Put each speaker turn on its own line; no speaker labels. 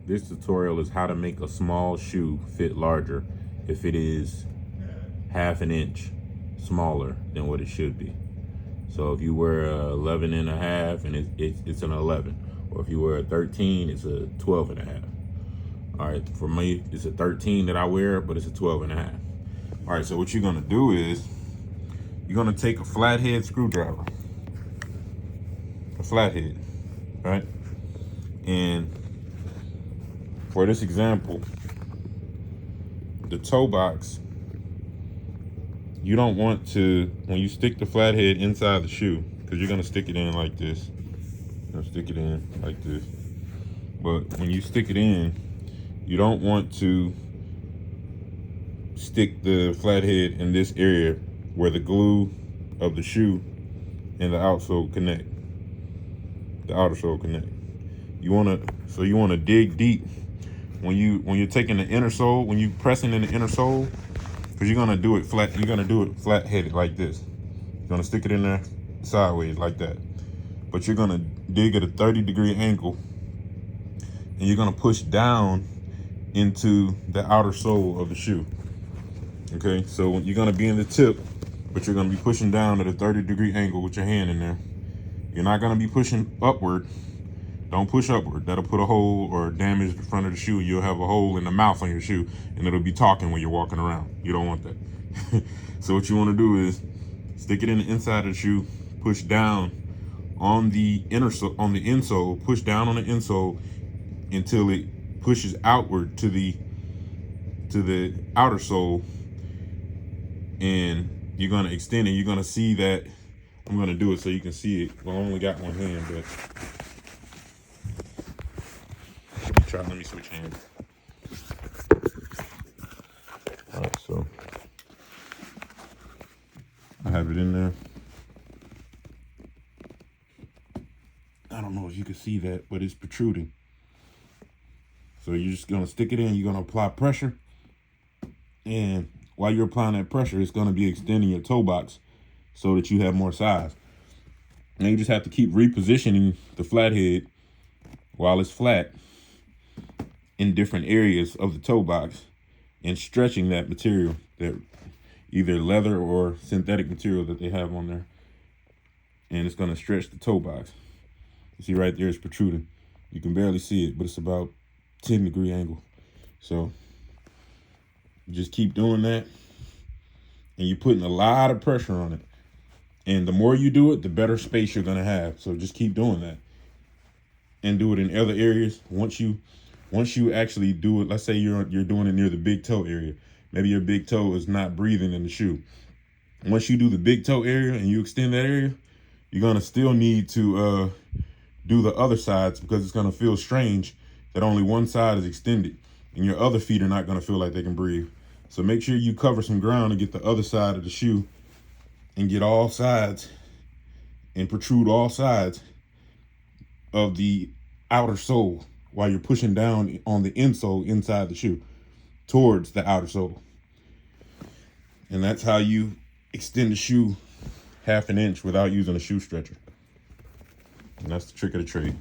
This tutorial is how to make a small shoe fit larger if it is half an inch smaller than what it should be. So if you wear a 11 and a half and it's an 11, or if you wear a 13, it's a 12 and a half. All right, for me, it's a 13 that I wear, but it's a 12 and a half. All right, so what you're gonna do is you're gonna take a flathead screwdriver, a flathead, right? And for this example, the toe box, you don't want to, when you stick the flathead inside the shoe, because you're gonna stick it in like this. You're gonna stick it in like this. But when you stick it in, you don't want to stick the flathead in this area where the glue of the shoe and the outsole connect. The outer sole connect. You wanna dig deep when you're taking the inner sole, when you pressing in the inner sole, because you're gonna do it flat. You're gonna do it flat headed like this. You're gonna stick it in there sideways like that. But you're gonna dig at a 30-degree angle, and you're gonna push down into the outer sole of the shoe. Okay, so you're gonna be in the tip, but you're gonna be pushing down at a 30-degree angle with your hand in there. You're not gonna be pushing upward. Don't push upward. That'll put a hole or damage the front of the shoe. You'll have a hole in the mouth on your shoe, and it'll be talking when you're walking around. You don't want that. So what you want to do is stick it in the inside of the shoe, push down on the insole, push down on the insole until it pushes outward to the outer sole, and you're gonna extend it. You're gonna see that. I'm gonna do it so you can see it. Well, I only got one hand, but let me switch hands. All right, so I have it in there. I don't know if you can see that, but it's protruding. So you're just gonna stick it in, you're gonna apply pressure. And while you're applying that pressure, it's gonna be extending your toe box so that you have more size. Now you just have to keep repositioning the flathead while it's flat in different areas of the toe box and stretching that material, that either leather or synthetic material that they have on there. And it's gonna stretch the toe box. You see right there, it's protruding. You can barely see it, but it's about 10-degree angle. So you just keep doing that, and you're putting a lot of pressure on it. And the more you do it, the better space you're gonna have. So just keep doing that, and do it in other areas. Once you actually do it, let's say you're doing it near the big toe area. Maybe your big toe is not breathing in the shoe. Once you do the big toe area and you extend that area, you're gonna still need to do the other sides, because it's gonna feel strange that only one side is extended and your other feet are not gonna feel like they can breathe. So make sure you cover some ground and get the other side of the shoe and get all sides and protrude all sides of the outer sole while you're pushing down on the insole inside the shoe towards the outer sole. And that's how you extend the shoe half an inch without using a shoe stretcher. And that's the trick of the trade.